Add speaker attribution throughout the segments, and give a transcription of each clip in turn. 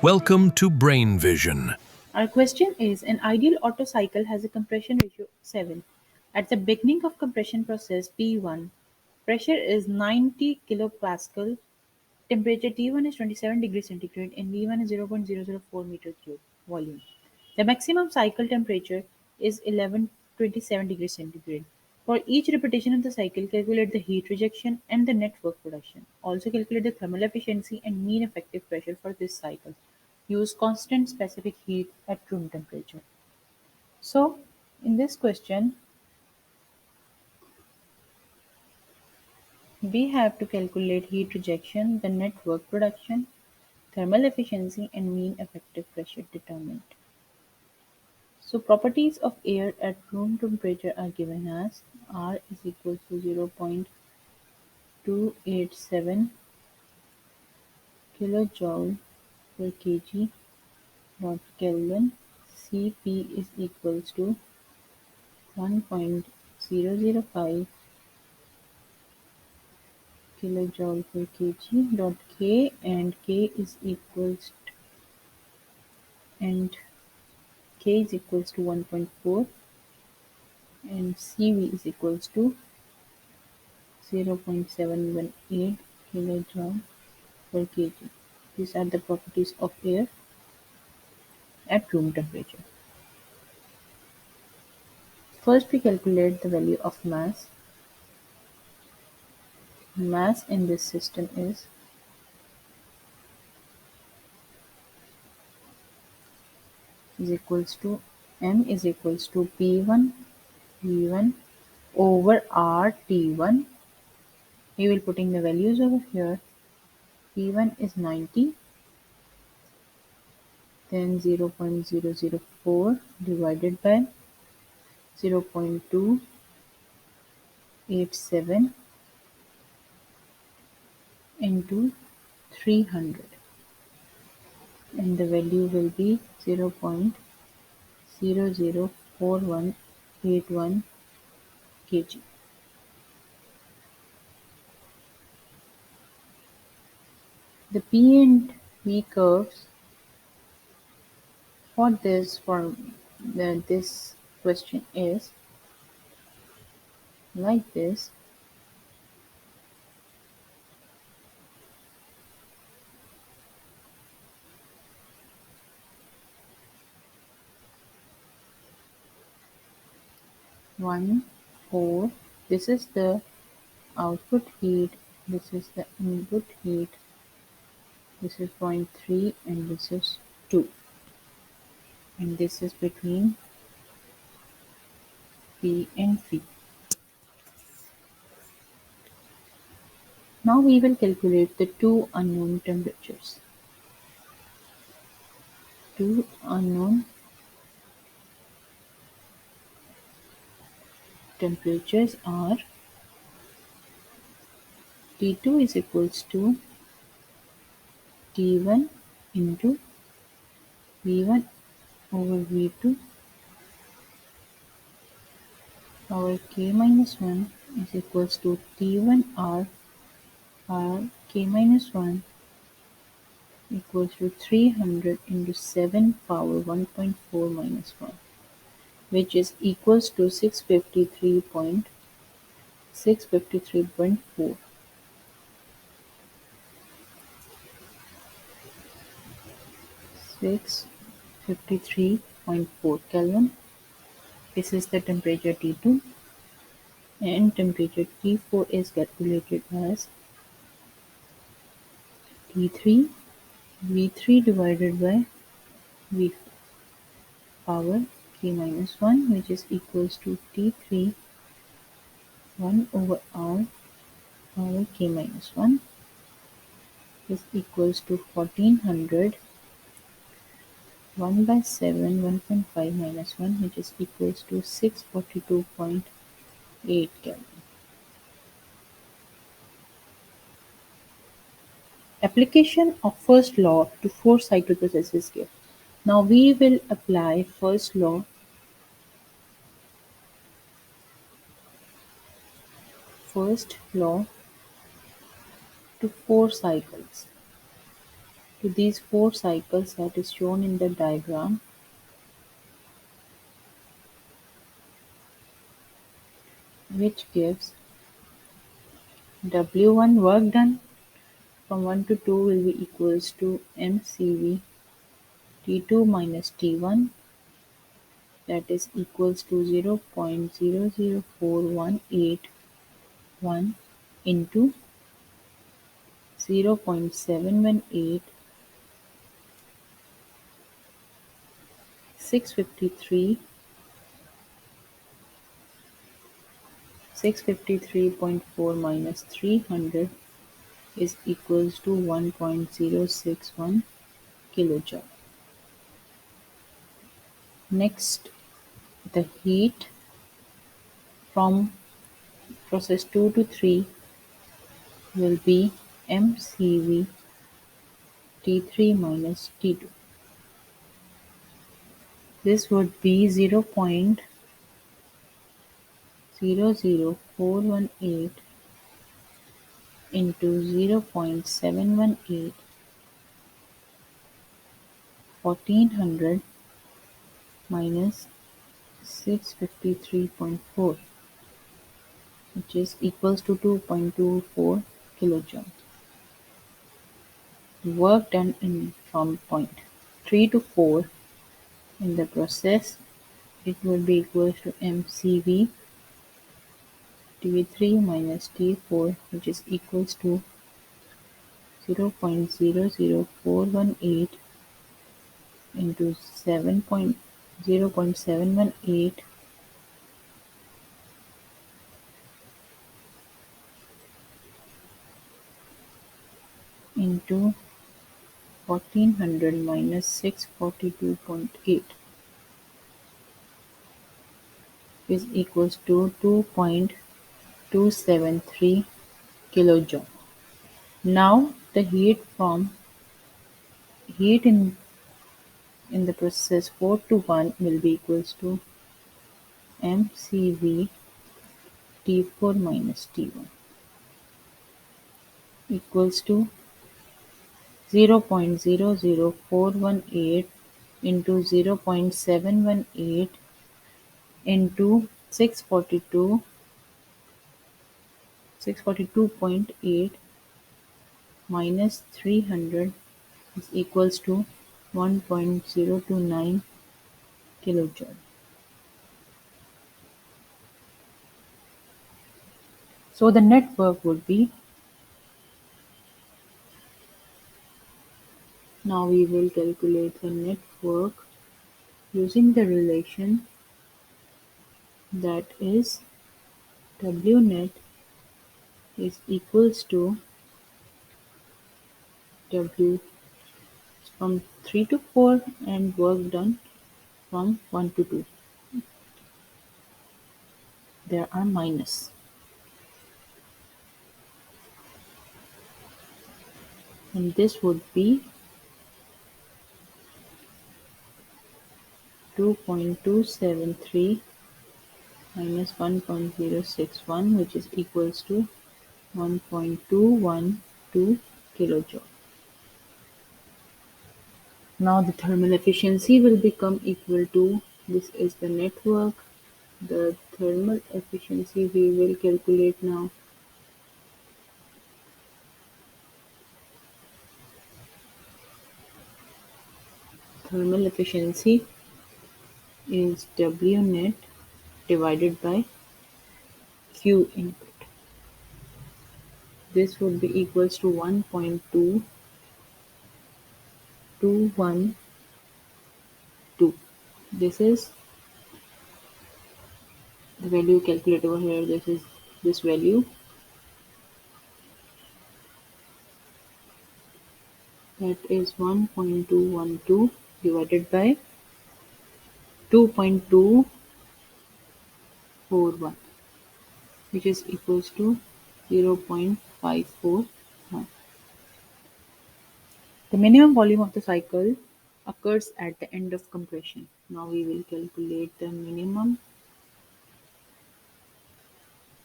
Speaker 1: Welcome to Brain Vision.
Speaker 2: Our question is an ideal Otto cycle has a compression ratio of 7. At the beginning of compression process P1, pressure is 90 kilopascal, temperature T1 is 27 degrees centigrade and V1 is 0.004 meter cube volume. The maximum cycle temperature is 1127 degrees centigrade. For each repetition of the cycle, calculate the heat rejection and the net work production. Also calculate the thermal efficiency and mean effective pressure for this cycle. Use constant specific heat at room temperature. So, in this question, we have to calculate heat rejection, the net work production, thermal efficiency, and mean effective pressure determined. So properties of air at room temperature are given as R is equal to 0.287 kilojoule per kg dot Kelvin. Cp is equals to 1.005 kilojoule per kg dot K, and and K is equals to 1.4, and Cv is equals to 0.718 kilojoule per kg. These are the properties of air at room temperature. First we calculate the value of mass. Mass in this system is equals to m is equals to P1 V1 over R T1. We will putting the values over here. P1 is 90, then 0.004 divided by 0.287 into 300, and the value will be 0.004181 kg. The P and V curves for this question is like this. One, 4. This is the output heat. This is the input heat. This is point 3 and this is 2. And this is between P and V. Now we will calculate the two unknown temperatures. Two unknown temperatures are T2 is equals to T1 into V1 over V2 power K minus 1 is equals to T1 R K minus 1 equals to 300 into 7 power 1.4 minus 1, which is equals to 653.4. 653.4 Kelvin. This is the temperature T2, and temperature T4 is calculated as T3 V3 divided by V4 power K minus 1, which is equals to T3 1 over R power K minus 1 is equals to 1400 1 by 7 1.5 minus 1, which is equals to 642.8 Kelvin. Application of first law to four cycle processes given. Now we will apply first law to four cycles. to these four cycles that is shown in the diagram, which gives W1 work done from 1 to 2 will be equals to mCv T2 minus T1, that is equals to 0.004181 into 0.718 653 653.4 minus 300 is equals to 1.061 kilojoule. Next, the heat from process 2 to 3 will be mCv T3 minus T2. This would be 0.00418 into 0.718 1400 minus 653.4, which is equals to 2.24 kilojoule. Work done from point 3 to 4 in the process, it will be equal to mCv T3 minus T4, which is equals to 0.00418 into 0.718 into 1400 minus 642.8 is equals to 2.273 kilojoule. Now the heat in the process 4 to 1 will be equals to mCv T4 minus T1 equals to 0.00418 into 0.718 into 642.8 minus 300 is equals to 1.029 kilojoule. So the net work would be, now we will calculate the net work using the relation that is W net is equals to W from 3 to 4 and work done from 1 to 2. There are minus. And this would be 2.273 minus 1.061, which is equals to 1.212 kilojoule. Now the thermal efficiency will become equal to, this is the network, the thermal efficiency we will calculate now. Thermal efficiency is W net divided by Q input. This would be equals to 1.2212. This is the value calculated over here. This is this value. That is 1.212 divided by 2.241, which is equals to 0.541. The minimum volume of the cycle occurs at the end of compression. Now we will calculate the minimum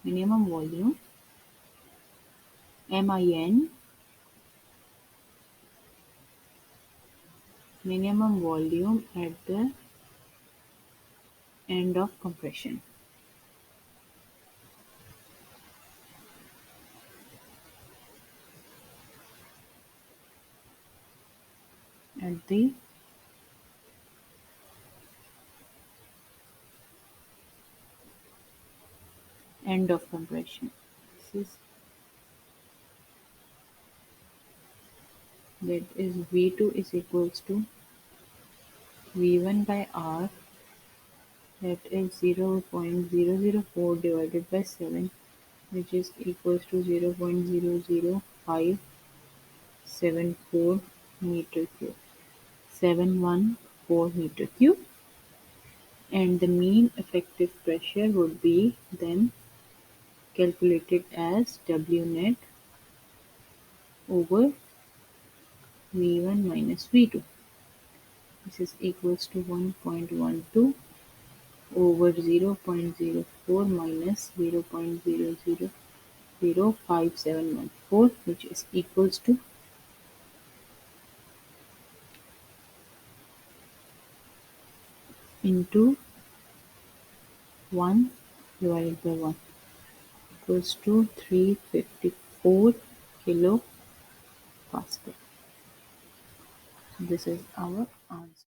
Speaker 2: volume, MIN, minimum volume at the end of compression. At the end of compression. This is that is V2 is equals to V1 by R, that is 0.004 divided by 7, which is equals to 0.00574 meter cube, 714 meter cube, and the mean effective pressure would be then calculated as W net over V1 minus V2. This is equals to 1.12 over 0.04 minus 0.000574, which is equals to into 1 divided by 1, equals to 354 kilopascal. This is our answer.